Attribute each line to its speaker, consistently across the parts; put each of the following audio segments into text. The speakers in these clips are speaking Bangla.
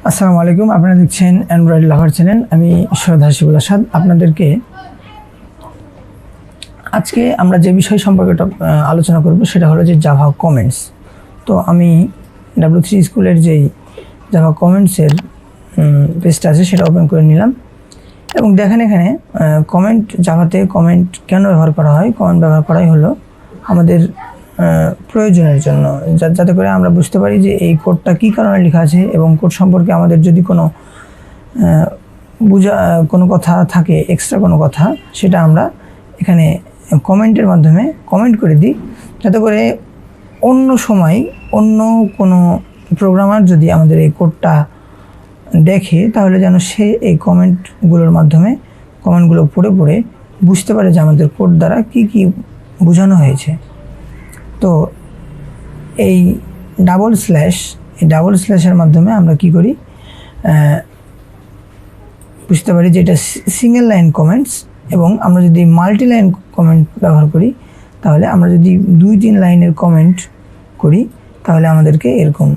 Speaker 1: আসসালামু আলাইকুম, আপনারা দেখছেন অ্যান্ড্রয়েড লাভার চ্যানেল। আমি সৈয়দ হাসিবুল আসাদ। আপনাদেরকে আজকে আমরা যে বিষয় সম্পর্কে আলোচনা করব সেটা হলো যে জাভা কমেন্টস। তো আমি W3 স্কুলের যেই জাভা কমেন্টসের পেজটা আছে সেটা ওপেন করে নিলাম এবং দেখেন এখানে কমেন্ট, জাভাতে কমেন্ট কেন ব্যবহার করা হয়। কমেন্ট ব্যবহার করাই হলো আমাদের প্রয়োজনের জন্য, যাতে করে আমরা বুঝতে পারি যে এই কোডটা কী কারণে লেখা আছে এবং কোড সম্পর্কে আমাদের যদি কোনো কোনো কথা থাকে, এক্সট্রা কোনো কথা, সেটা আমরা এখানে কমেন্টের মাধ্যমে কমেন্ট করে দিই, যাতে করে অন্য সময় অন্য কোনো প্রোগ্রামার যদি আমাদের এই কোডটা দেখে তাহলে যেন সে এই কমেন্টগুলোর মাধ্যমে কমেন্টগুলো পড়ে বুঝতে পারে যে আমাদের কোড দ্বারা কি কি বোঝানো হয়েছে। তো এই ডাবল স্ল্যাশের মাধ্যমে আমরা কি করি, বুঝতে পারি যে এটা সিঙ্গেল লাইন কমেন্টস। এবং আমরা যদি মাল্টি লাইন কমেন্ট ব্যবহার করি, তাহলে আমরা যদি 2-3 লাইনের কমেন্ট করি তাহলে আমাদেরকে এরকম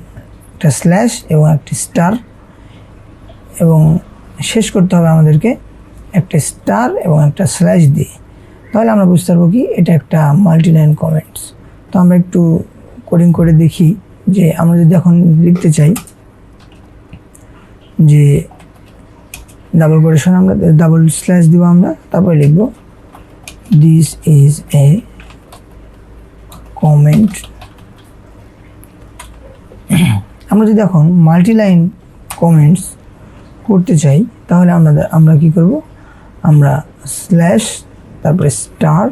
Speaker 1: একটা স্ল্যাশ এবং একটি স্টার, এবং শেষ করতে হবে আমাদেরকে একটা স্টার এবং একটা স্ল্যাশ দিয়ে। তাহলে আমরা বুঝতে পারবো কি এটা একটা মাল্টি লাইন কমেন্টস। তো আমরা একটু কোডিং করে দেখি যে আমরা যদি এখন লিখতে চাই যে ডাবল কোটেশন, আমরা ডাবল স্ল্যাশ দিব, আমরা তারপরে লিখব দিস ইজ এ কমেন্ট। আমরা যদি এখন মাল্টি লাইন কমেন্টস করতে চাই তাহলে আমরা কি করব, আমরা স্ল্যাশ তারপরে স্টার,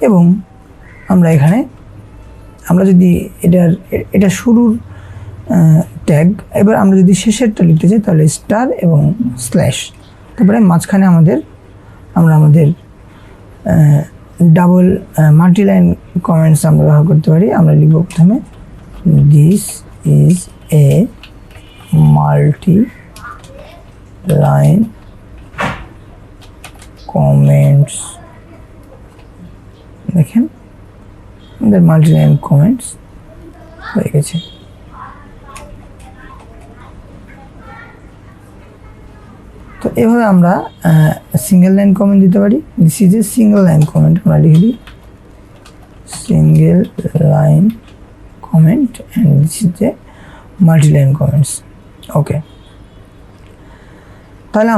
Speaker 1: এবং আমরা এখানে আমরা যদি এটা শুরুর ট্যাগ, এবার আমরা যদি শেষেরটা লিখতে চাই তাহলে স্টার এবং স্ল্যাশ, তারপরে মাঝখানে আমরা আমাদের ডাবল মাল্টি লাইন কমেন্টস আমরা ব্যবহার করতে পারি। আমরা লিখব প্রথমে this is a multi line comments. দেখেন আমাদের মাল্টি লাইন কমেন্টস হয়ে গেছে। তো এভাবে আমরা সিঙ্গেল লাইন কমেন্ট দিতে পারি। This is a single line comment, আমরা লিখে দিই single line comment and this is a multi line comments. Okay, তাহলে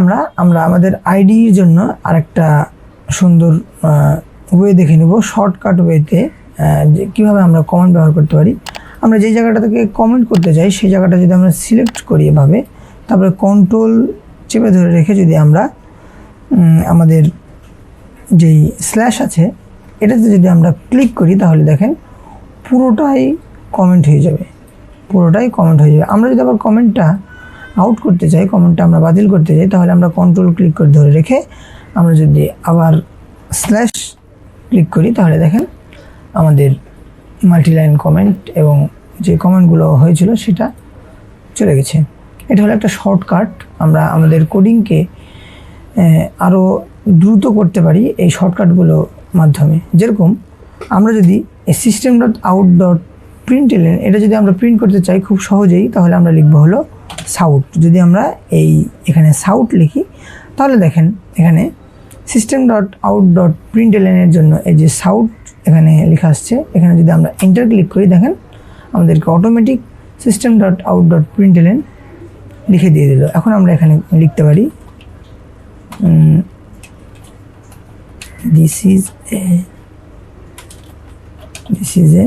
Speaker 1: আমরা আমাদের আইডির জন্য আরেকটা সুন্দর ওয়ে দেখে নেব, শর্টকাট ওয়েতে যে কীভাবে আমরা কমেন্ট ব্যবহার করতে পারি। আমরা যেই জায়গাটা থেকে কমেন্ট করতে চাই সেই জায়গাটা যদি আমরা সিলেক্ট করি এভাবে, তারপরে কন্ট্রোল চেপে ধরে রেখে যদি আমরা আমাদের যেই স্ল্যাশ আছে এটাতে যদি আমরা ক্লিক করি তাহলে দেখেন পুরোটাই কমেন্ট হয়ে যাবে। আমরা যদি আবার কমেন্টটা আউট করতে চাই, কমেন্টটা আমরা বাতিল করতে চাই, তাহলে আমরা কন্ট্রোল ক্লিক করে ধরে রেখে আমরা যদি আবার স্ল্যাশ ক্লিক করি তাহলে দেখেন আমাদের মাল্টিলাইন কমেন্ট এবং যে কমেন্টগুলো হয়েছিল সেটা চলে গেছে। এটা হলো একটা শর্টকাট। আমরা আমাদের কোডিংকে আরও দ্রুত করতে পারি এই শর্টকাটগুলোর মাধ্যমে। যেরকম আমরা যদি system.out.println এটা যদি আমরা প্রিন্ট করতে চাই খুব সহজেই, তাহলে আমরা লিখব হলো সাউট। যদি আমরা এখানে সাউট লিখি তাহলে দেখেন এখানে system.out.println এর জন্য এই যে সাউট এখানে লেখা আসছে, এখানে যদি আমরা এন্টার ক্লিক করি দেখেন আমাদেরকে অটোমেটিক system.out.println লিখে দিয়ে দিল। এখন আমরা এখানে লিখতে পারি দিস ইজ এ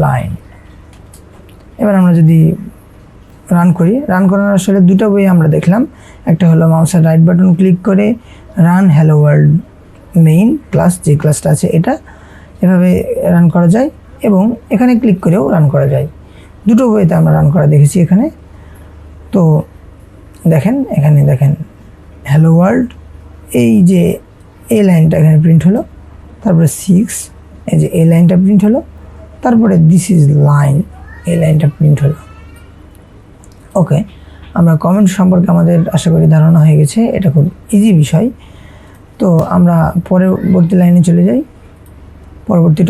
Speaker 1: লাইন। এবার আমরা যদি রান করার আসলে দুটো বই আমরা দেখলাম। একটা হলো মাউসের রাইট বাটন ক্লিক করে run hello world main class, যে ক্লাসটা আছে এটা এভাবে রান করা যায়, এবং এখানে ক্লিক করেও রান করা যায়। দুটো বইতে আমরা রান করা দেখেছি এখানে। তো এখানে দেখেন হ্যালো ওয়ার্ল্ড, এই যে এই লাইনটা এখানে প্রিন্ট হলো, তারপরে 6 এই যে এই লাইনটা প্রিন্ট হলো, তারপরে দিস ইজ লাইন এই লাইনটা প্রিন্ট হলো। ওকে, আমরা কমেন্ট সম্পর্কে আমাদের আশা করি ধারণা হয়ে গেছে। এটা খুব ইজি বিষয়। তো আমরা পরবর্তী লাইনে চলে যাই, পরবর্তী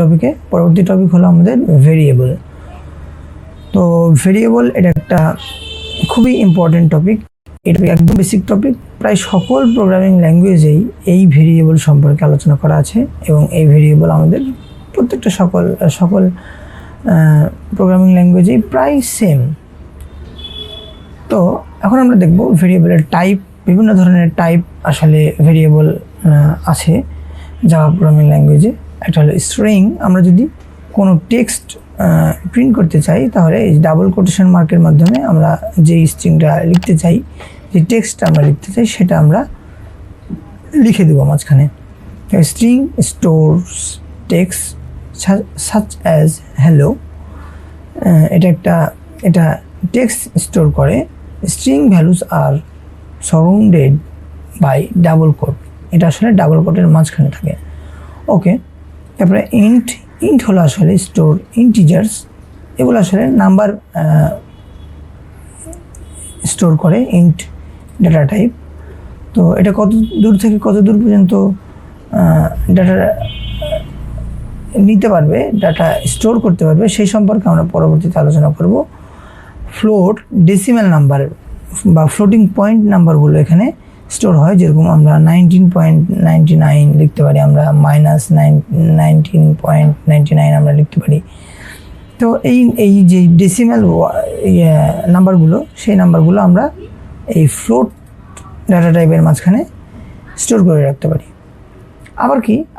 Speaker 1: টপিক হলো আমাদের ভেরিয়েবল। তো ভেরিয়েবল এটা একটা খুবই ইম্পর্টেন্ট টপিক। এটা একদম বেসিক টপিক। প্রায় সকল প্রোগ্রামিং ল্যাঙ্গুয়েজেই এই ভেরিয়েবল সম্পর্কে আলোচনা করা আছে এবং এই ভেরিয়েবল আমাদের প্রত্যেকটা সকল প্রোগ্রামিং ল্যাঙ্গুয়েজেই প্রায় সেম। তো এখন আমরা দেখব ভেরিয়েবলের টাইপ। বিভিন্ন ধরনের টাইপ আসলে ভেরিয়েবল আছে জাভা প্রোগ্রামিং ল্যাঙ্গুয়েজে। একটা হলো স্ট্রিং। আমরা যদি কোনো টেক্সট প্রিন্ট করতে চাই তাহলে এই ডাবল কোটেশন মার্কের মাধ্যমে আমরা যে স্ট্রিংটা লিখতে চাই, যে টেক্সটটা আমরা লিখতে চাই, সেটা আমরা লিখে দেবো মাঝখানে। String stores text such as hello. এটা টেক্সট স্টোর করে। String values are surrounded by double quote. এটা আসলে ডাবল কোটের মাঝখানে থাকে। ওকে, তারপরে ইন্ট হলো আসলে স্টোর ইন্টিজার্স। এগুলো আসলে নাম্বার স্টোর করে, ইন্ট ডাটা টাইপ। তো এটা কত দূর থেকে কত দূর পর্যন্ত ডাটা নিতে পারবে, ডাটা স্টোর করতে পারবে, সেই সম্পর্কে আমরা পরবর্তীতে আলোচনা করব। ফ্লোট ডেসিমাল নাম্বার বা ফ্লোটিং পয়েন্ট নাম্বারগুলো এখানে স্টোর হয়। যেরকম আমরা 19.99 লিখতে পারি, আমরা -19.99 আমরা লিখতে পারি। তো এই যে ডেসিমাল নাম্বারগুলো, সেই নাম্বারগুলো আমরা এই ফ্লোট ডাটা টাইপের মাঝখানে স্টোর করে রাখতে পারি।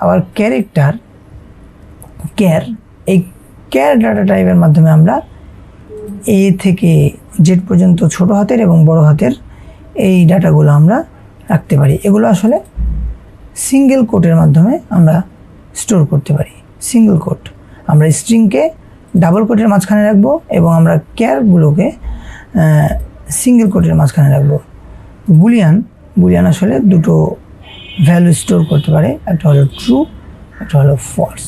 Speaker 1: আবার ক্যারেক্টার এই ক্যার ডাটা টাইপের মাধ্যমে আমরা এ থেকে জেড পর্যন্ত ছোট হাতের এবং বড় হাতের এই ডাটাগুলো আমরা রাখতে পারি। এগুলো আসলে সিঙ্গেল কোটের মাধ্যমে আমরা স্টোর করতে পারি। সিঙ্গেল কোট আমরা স্ট্রিংকে ডাবল কোটের মাঝখানে রাখবো এবং আমরা ক্যারগুলোকে সিঙ্গেল কোটের মাঝখানে রাখবো। বুলিয়ান আসলে দুটো ভ্যালু স্টোর করতে পারে, একটা হলো ট্রু, একটা হলো ফলস।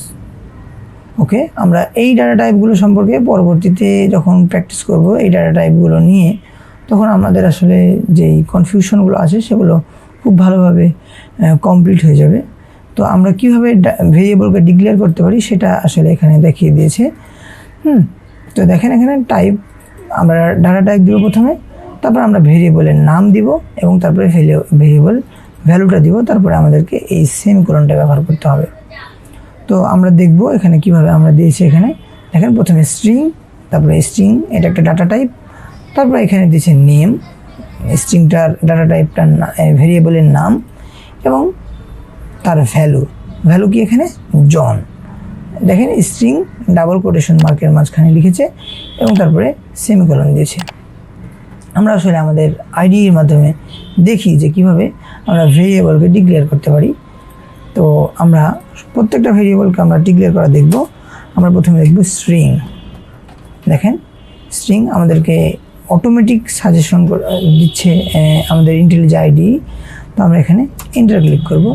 Speaker 1: ওকে, আমরা এই ডাটা টাইপগুলো সম্পর্কে পরবর্তীতে যখন প্র্যাকটিস করব এই ডাটা টাইপগুলো নিয়ে, তখন আমাদের আসলে যেই কনফিউশনগুলো আছে সেগুলো খুব ভালোভাবে কমপ্লিট হয়ে যাবে। তো আমরা কীভাবে ভেরিয়েবলকে ডিক্লেয়ার করতে পারি সেটা আসলে এখানে দেখিয়ে দিয়েছে। তো দেখেন এখানে টাইপ, আমরা ডাটা টাইপ দিব প্রথমে, তারপর আমরা ভেরিয়েবলের নাম দিব এবং তারপরে ভেরিয়েবল ভ্যালুটা দিব, তারপরে আমাদেরকে এই সেমিকোলনটা ব্যবহার করতে হবে। তো আমরা দেখব এখানে কিভাবে আমরা দিয়েছি। এখানে দেখেন প্রথমে স্ট্রিং, তারপরে স্ট্রিং এটা একটা ডাটা টাইপ, তারপরে এখানে দিয়েছে নেম, স্ট্রিংটার ডাটা টাইপটার ভেরিয়েবলের নাম এবং তার ভ্যালু কি এখানে জন। দেখেন স্ট্রিং ডাবল কোটেশন মার্কের মাঝখানে লিখেছে এবং তারপরে সেমিকোলন দিয়েছে। আমরা আসলে আমাদের আইডির মাধ্যমে দেখি যে কিভাবে আমরা ভেরিয়েবলকে ডিক্লেয়ার করতে পারি। তো আমরা প্রত্যেকটা ভেরিয়েবলকে আমরা ডিক্লেয়ার করা দেখব। আমরা প্রথমে দেখব স্ট্রিং। দেখেন স্ট্রিং আমাদেরকে অটোমেটিক সাজেশন দিচ্ছে আমাদের ইন্টেলিজেন্ট আইডি। তো আমরা এখানে এন্টার ক্লিক করব।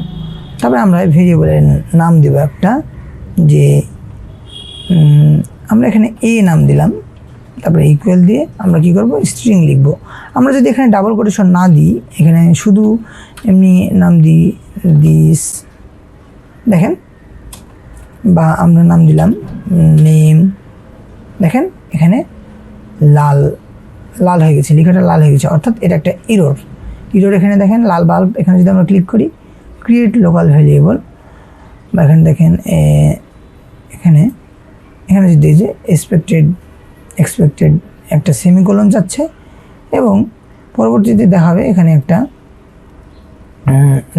Speaker 1: তারপরে আমরা ভেরিয়েবলের নাম দেব একটা, যে আমরা এখানে এ নাম দিলাম, তারপরে ইকুয়াল দিয়ে আমরা কি করব, স্ট্রিং লিখব। আমরা যদি এখানে ডাবল কোটেশন না দিই, এখানে শুধু এমনি নাম দিই দিস, দেখেন, বা আমরা নাম দিলাম নেম, দেখেন এখানে লাল হয়ে গেছে, লেখাটা লাল হয়ে গেছে, অর্থাৎ এটা একটা এরর। এখানে দেখেন লাল বাল্ব। এখানে যদি আমরা ক্লিক করি ক্রিয়েট লোকাল ভেরিয়েবল, বা এখানে দেখেন এখানে যদি এই যে এক্সপেক্টেড একটা সেমিকোলন যাচ্ছে এবং পরবর্তীতে দেখাবে এখানে একটা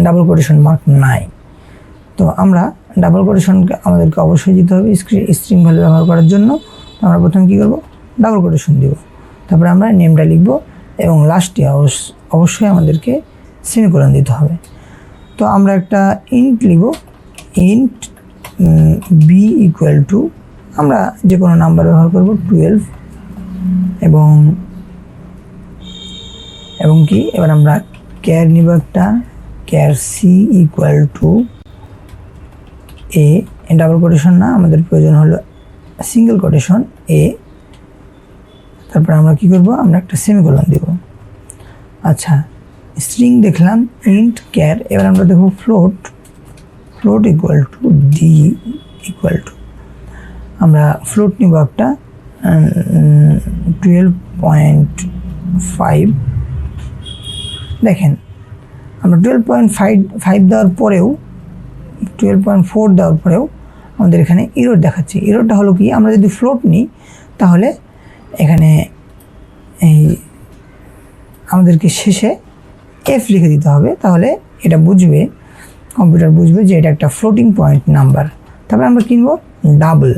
Speaker 1: ডাবল কোটেশন মার্ক নাই। তো আমরা ডাবল কোটেশনকে আমাদেরকে অবশ্যই দিতে হবে স্ট্রিং ভ্যালু ব্যবহার করার জন্য। তো আমরা প্রথমে কী করব, ডাবল কোটেশন দিব, তারপরে আমরা নেমটা লিখব এবং লাস্টে অবশ্যই আমাদেরকে সেমিকোলন দিতে হবে। তো আমরা একটা ইন্ট লিখব, ইন্ট বি ইকুয়াল টু, আমরা যে কোনো নাম্বার ব্যবহার করব 12 এবং কি এবার আমরা ক্যার নিব একটা, char c equal to a, double quotation না, আমাদের প্রয়োজন হলো সিঙ্গেল কোটেশন এ। তারপরে আমরা কি করব, আমরা একটা সেমিকোলন দেব। আচ্ছা, স্ট্রিং দেখলাম, ইন্ট ক্যার। এবার আমরা দেখব float equal to D equal to, আমরা ফ্লোট নিব একটা 12.2 5 দেখেন আমরা 12.5 দেওয়ার পরেও 12.4 দেওয়ার পরেও আমাদের এখানে এরর দেখাচ্ছে। এররটা হলো কি, আমরা যদি ফ্লোট নিই তাহলে এখানে এই আমাদেরকে শেষে এফ লিখে দিতে হবে, তাহলে এটা বুঝবে, কম্পিউটার বুঝবে যে এটা একটা ফ্লোটিং পয়েন্ট নাম্বার। তারপরে আমরা কিনব ডাবল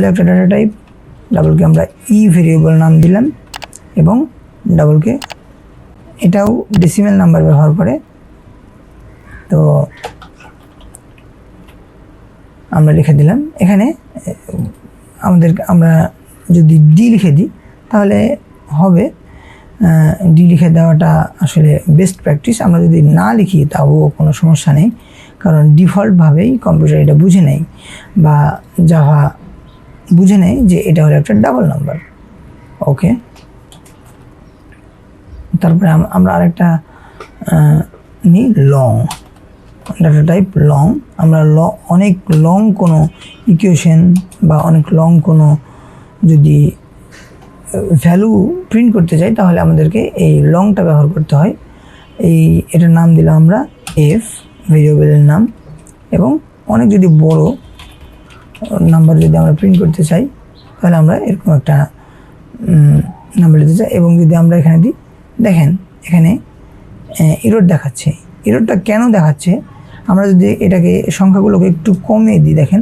Speaker 1: একটা ডাটা টাইপ, ডাবলকে আমরা ভেরিয়েবল নাম দিলাম এবং ডাবলকে এটাও ডেসিমেল নাম্বার ব্যবহার করে। তো আমরা লিখে দিলাম এখানে আমরা যদি ডি লিখে দিই তাহলে হবে। ডি লিখে দেওয়াটা আসলে বেস্ট প্র্যাকটিস। আমরা যদি না লিখি তাও কোনো সমস্যা নেই, কারণ ডিফল্টভাবেই কম্পিউটার এটা বুঝে নেয় বা জাভা বুঝে নেয় যে এটা হলো একটা ডাবল নাম্বার। ওকে, তারপরে আমরা আরেকটা নিই লং ডাটা টাইপ লং। আমরা অনেক লং কোনো ইকুয়েশন বা অনেক লং কোনো যদি ভ্যালু প্রিন্ট করতে চাই তাহলে আমাদেরকে এই লংটা ব্যবহার করতে হয়। এটার নাম দিলাম আমরা এফ, ভেরিয়েবলের নাম। এবং অনেক যদি বড় নাম্বার যদি আমরা প্রিন্ট করতে চাই তাহলে আমরা এরকম একটা নাম্বার দিতে চাই। এবং যদি আমরা এখানে দিই, দেখেন এখানে এরর দেখাচ্ছে। এররটা কেন দেখাচ্ছে, আমরা যদি এটাকে সংখ্যাগুলোকে একটু কমিয়ে দিই, দেখেন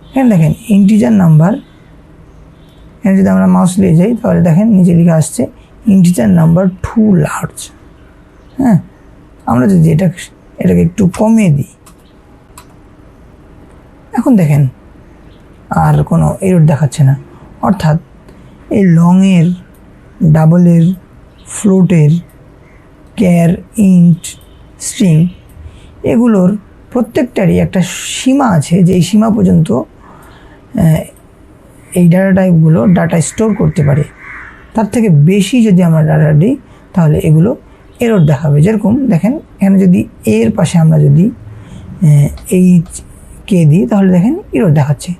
Speaker 1: এখানে দেখেন ইন্টিজার নাম্বার। এখানে যদি আমরা মাউস নিয়ে যাই তাহলে দেখেন নিচে লেখা আসছে ইন্টিজার নাম্বার টু লার্জ। হ্যাঁ, আমরা যদি এটাকে একটু কমিয়ে দিই, এখন দেখেন আর কোনো এরর দেখাচ্ছে না। অর্থাৎ এই লংয়ের, ডাবলের, ফ্লোটের, ক্যার, ইন্ট, স্ট্রিং এগুলোর প্রত্যেকটারই একটা সীমা আছে, যে এই সীমা পর্যন্ত এই ডাটা টাইপগুলো ডাটা স্টোর করতে পারে। তার থেকে বেশি যদি আমরা ডাটা দিই তাহলে এগুলো এরর দেখাবে। যেরকম দেখেন এখানে যদি এর পাশে আমরা যদি কে দিই তাহলে দেখেন এরর দেখাচ্ছে।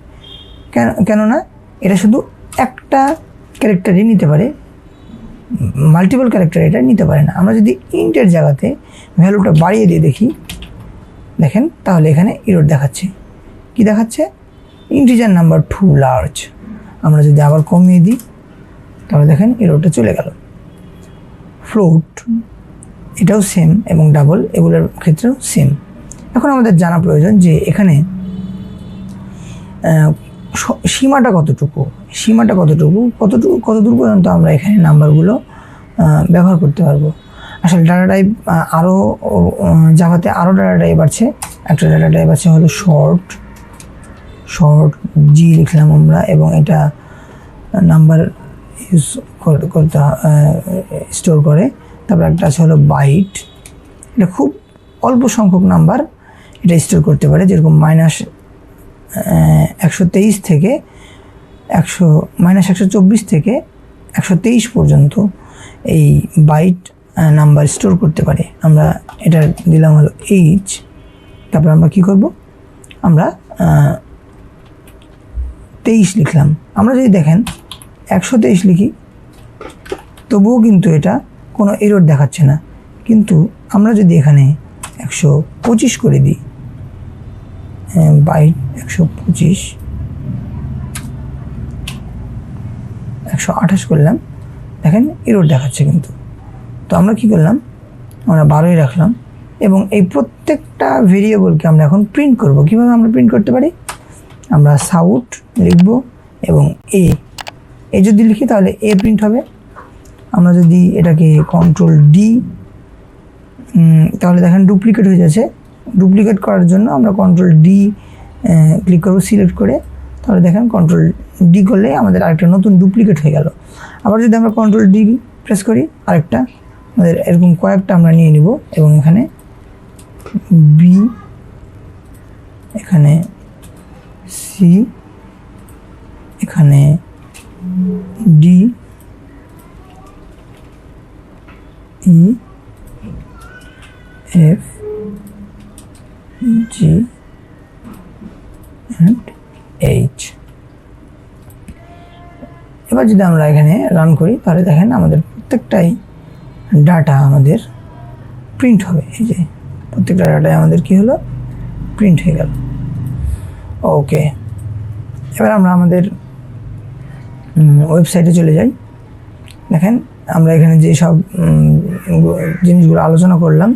Speaker 1: কেননা এটা শুধু একটা ক্যারেক্টারই নিতে পারে, মাল্টিপল ক্যারেক্টার এটা নিতে পারে না। আমরা যদি ইন্টের জায়গাতে ভ্যালুটা বাড়িয়ে দিয়ে দেখি, দেখেন তাহলে এখানে এরর দেখাচ্ছে। কি দেখাচ্ছে? Integer number too large. আমরা যদি আবার কমিয়ে দিই তাহলে দেখেন এররটা চলে গেল। ফ্লোট এটাও সেম এবং ডাবল এগুলোর ক্ষেত্রেও সেম। এখন আমাদের জানা প্রয়োজন যে এখানে সীমাটা কতটুকু, কতদূর পর্যন্ত আমরা এখানে নাম্বারগুলো ব্যবহার করতে পারবো। আসলে ডাটা টাইপ আরও জাভাতে আরও ডাটা টাইপ আছে। একটা ডাটা টাইপ আছে হলো শর্ট জি লিখলাম আমরা, এবং এটা নাম্বার ইউজ করতে স্টোর করে। তারপর একটা আছে হলো বাইট, এটা খুব অল্প সংখ্যক নাম্বার এটা স্টোর করতে পারে, যেরকম -123 থেকে -124 থেকে 123 পর্যন্ত এই বাইট নাম্বার স্টোর করতে পারে। আমরা এটা দিলাম হলো এইচ। তারপর আমরা কি করব, আমরা 23 লিখলাম। আমরা যদি দেখেন 123 লিখি তবুও কিন্তু এটা কোনো এরর দেখাচ্ছে না। কিন্তু আমরা যদি এখানে 125 করে দিই, বাইট 125, 128 করলাম, দেখেন এরর দেখাচ্ছে কিন্তু। তো আমরা কি করলাম, আমরা 12ই রাখলাম এবং এই প্রত্যেকটা ভেরিয়েবলকে আমরা এখন প্রিন্ট করব। কিভাবে আমরা প্রিন্ট করতে পারি, আমরা সাউট লিখব এবং এ যদি লিখি তাহলে এ প্রিন্ট হবে। আমরা যদি এটাকে কন্ট্রোল ডি, তাহলে দেখেন ডুপ্লিকেট হয়ে যাচ্ছে। ডুপ্লিকেট করার জন্য আমরা কন্ট্রোল ডি ক্লিক করব সিলেক্ট করে, তাহলে দেখেন কন্ট্রোল ডি করলে আমাদের আরেকটা নতুন ডুপ্লিকেট হয়ে গেল। আবার যদি আমরা কন্ট্রোল ডি প্রেস করি, আরেকটা আমাদের এরকম কয়েকটা আমরা নিয়ে নিব এবং এখানে বি, এখানে সি, এখানে D, E, F, G and H। এবার যদি আমরা এখানে রান করি তাহলে দেখেন আমাদের প্রত্যেকটাই ডাটা আমাদের প্রিন্ট হবে। এই যে প্রত্যেকটা ডাটায় আমাদের কি হলো, প্রিন্ট হয়ে গেল। ওকে, এবার আমরা আমাদের ওয়েবসাইটে চলে যাই। দেখেন আমরা এখানে যে সব জিনিসগুলো আলোচনা করলাম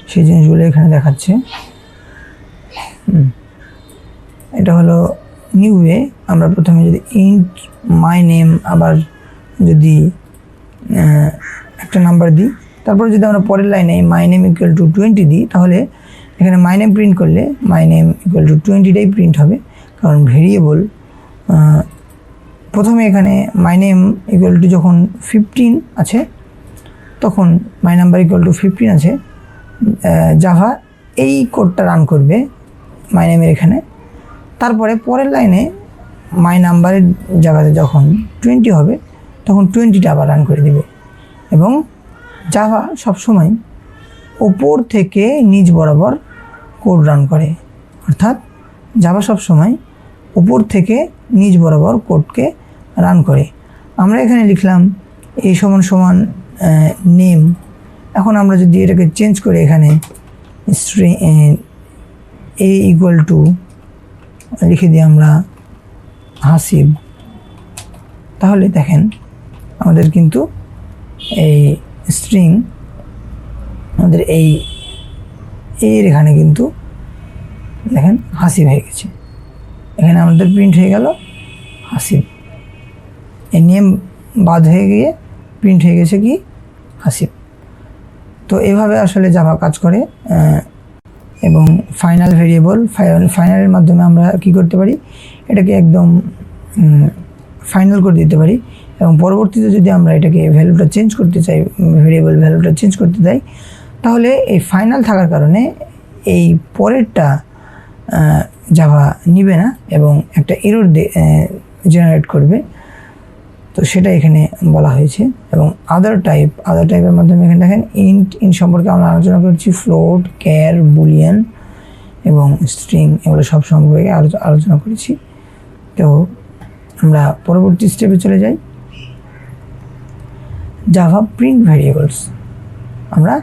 Speaker 1: সেই জিনিসগুলো এখানে দেখাচ্ছে। এটা হলো নিউ ওয়ে। আমরা প্রথমে যদি ইন্ট মাই নেম, আবার যদি একটা নাম্বার দিই, তারপরে যদি আমরা পরের লাইনে মাই নেম ইকুয়াল টু 20 দিই, তাহলে এখানে মাই নেম প্রিন্ট করলে মাই নেম ইকুয়াল টু 20টাই প্রিন্ট হবে, কারণ ভেরিয়েবল প্রথমে এখানে মাই নেম ইকুয়াল টু যখন 15 আছে, তখন মাই নাম্বার ইকুয়াল টু 15 আছে, জাভা এই কোডটা রান করবে মাই নেমের এখানে। তারপরে পরের লাইনে মাই নাম্বারের জায়গাতে যখন 20 হবে, তখন 20টা আবার রান করে দিবে। এবং জাভা সবসময় ওপর থেকে নিচ বরাবর কোড রান করে, অর্থাৎ জাভা সবসময় উপর থেকে নিচ বরাবর কোডকে রান করে। আমরা এখানে লিখলাম এই সমান সমান নেম। এখন আমরা যদি এটাকে চেঞ্জ করে এখানে স্ট্রিং এ ইকুয়াল টু লিখে দিই আমরা হাসিব, তাহলে দেখেন আমাদের কিন্তু এই স্ট্রিং আমাদের এই এর এখানে কিন্তু দেখেন হাসিব হয়ে গেছে। এখানে আমাদের প্রিন্ট হয়ে গেল হাসিব। এই নেম বাদ হয়ে গিয়ে প্রিন্ট হয়ে গেছে কি হাসিব। তো এভাবে আসলে জাভা কাজ করে। এবং ফাইনাল ভেরিয়েবল, ফাইনালের মাধ্যমে আমরা কি করতে পারি, এটাকে একদম ফাইনাল করে দিতে পারি। এবং পরবর্তীতে যদি আমরা এটাকে ভ্যালুটা চেঞ্জ করতে চাই, ভেরিয়েবল ভ্যালুটা চেঞ্জ করতে চাই, তাহলে এই ফাইনাল থাকার কারণে এই পরেরটা জাভা নিবে না এবং একটা এরর জেনারেট করবে। তো সেটা এখানে বলা হয়েছে। এবং আদার টাইপের মাধ্যমে এখানে দেখেন ইন্ট সম্পর্কে আমরা আলোচনা করছি, ফ্লোট, ক্যার, বুলিয়ান এবং স্ট্রিং, এগুলো সব সম্পর্কে আলোচনা করেছি। তো আমরা পরবর্তী স্টেপে চলে যাই, জাভা প্রিন্ট ভেরিয়েবলস। আমরা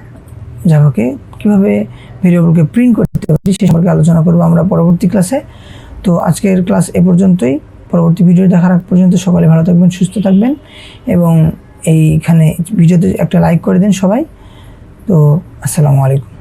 Speaker 1: জাভাকে কীভাবে ভেরিয়েবলকে প্রিন্ট করতে পারি সে সম্পর্কে আলোচনা করবো আমরা পরবর্তী ক্লাসে। তো আজকের ক্লাস এ পর্যন্তই। পরবর্তী ভিডিও দেখার আগ পর্যন্ত সকলে ভালো থাকবেন, সুস্থ থাকবেন এবং এইখানে ভিডিওতে একটা লাইক করে দিন সবাই। তো আসসালামু আলাইকুম।